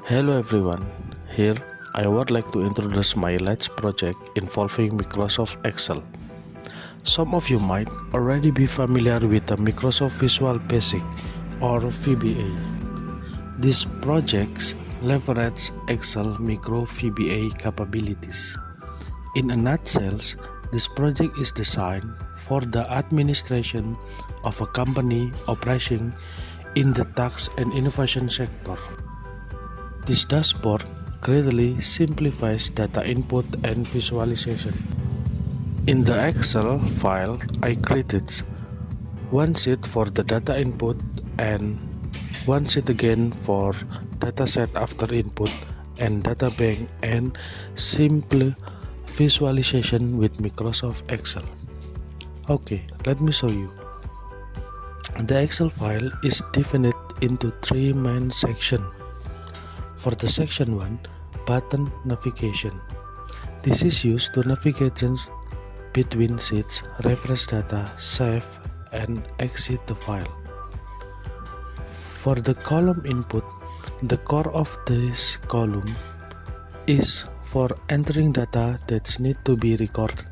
Hello everyone, here I would like to introduce my latest project involving Microsoft Excel. Some of you might already be familiar with the Microsoft Visual Basic or VBA. These projects leverage Excel micro VBA capabilities. In a nutshell, this project is designed for the administration of a company operating in the tax and innovation sector. This dashboard greatly simplifies data input and visualization. In the Excel file, I created one sheet for the data input and one sheet again for dataset after input and data bank and simple visualization with Microsoft Excel. Okay, let me show you. The Excel file is divided into three main sections. For the section 1, button navigation. This is used to navigate between sheets, refresh data, save, and exit the file. For the column input, the core of this column is for entering data that need to be recorded,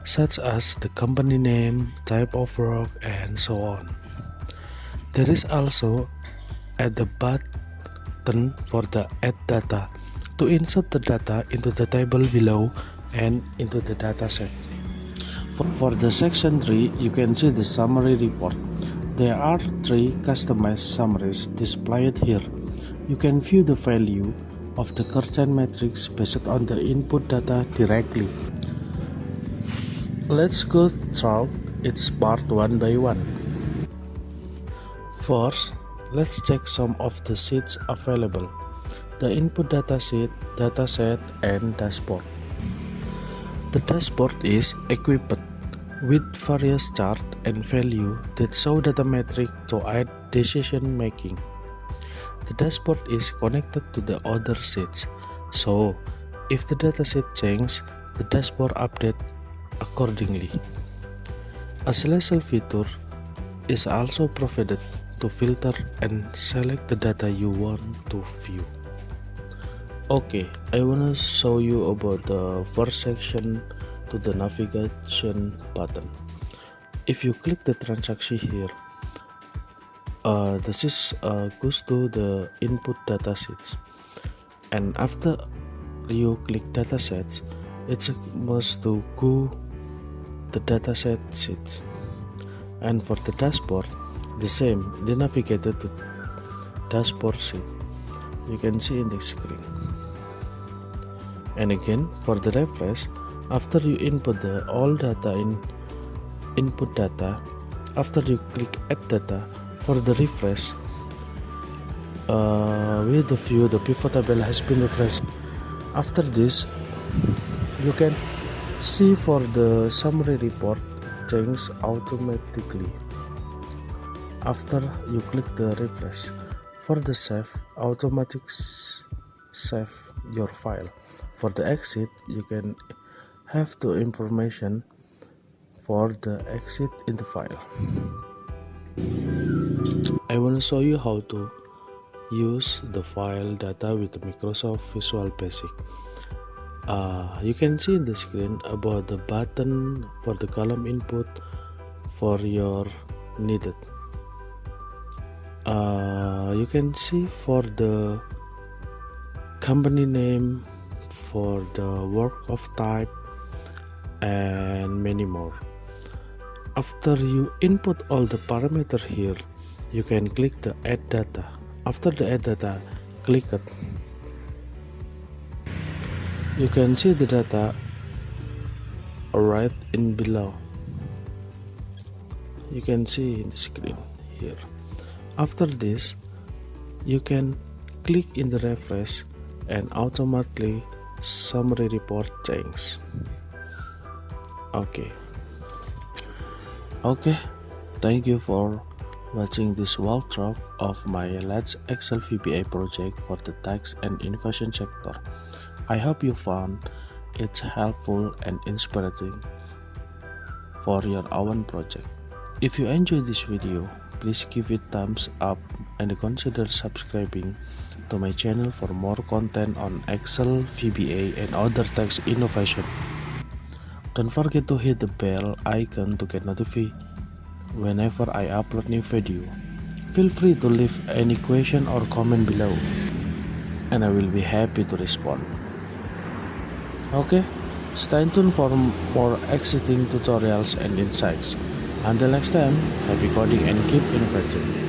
such as the company name, type of work, and so on. There is also at the button for the add data to insert the data into the table below and into the dataset. For the section 3, you can see the summary report. There are 3 customized summaries displayed here. You can view the value of the current matrix based on the input data directly. Let's go through its part one by one. First, let's check some of the sheets available: the input data sheet, dataset, and dashboard. The dashboard is equipped with various charts and values that show data metrics to aid decision making. The dashboard is connected to the other sheets, so if the dataset changes, the dashboard updates accordingly. A selection feature is also provided to filter and select the data you want to view. Okay, I wanna show you about the first section to the navigation button. If you click the transaction here, this goes to the input data sheets, and after you click data sets, it's must to go the dataset sheets. And for the dashboard, the same, they navigated to dashboard sheet. You can see in the screen. And again, for the refresh, after you input the all data in input data, after you click add data, for the refresh, with the view the pivot table has been refreshed. After this, you can see for the summary report change automatically after you click the refresh. For the save, automatic save your file. For the exit, you can have the information for the exit in the file. I want to show you how to use the file data with Microsoft Visual Basic. You can see in the screen about the button for the column input for your needed. You can see for the company name, for the work of type, and many more. After you input all the parameters here, you can click the add data. After the add data, click it. You can see the data right in below. You can see in the screen here. After this, you can click in the refresh and automatically summary report change. Okay, thank you for watching this walkthrough of my latest Excel VBA project for the tax and innovation sector. I hope you found it helpful and inspiring for your own project. If you enjoyed this video, please give it thumbs up and consider subscribing to my channel for more content on Excel VBA and other text innovation. Don't forget to hit the bell icon to get notified whenever I upload new video. Feel free to leave any question or comment below, and I will be happy to respond. Okay, stay tuned for more exciting tutorials and insights. Until next time, happy coding and keep innovating.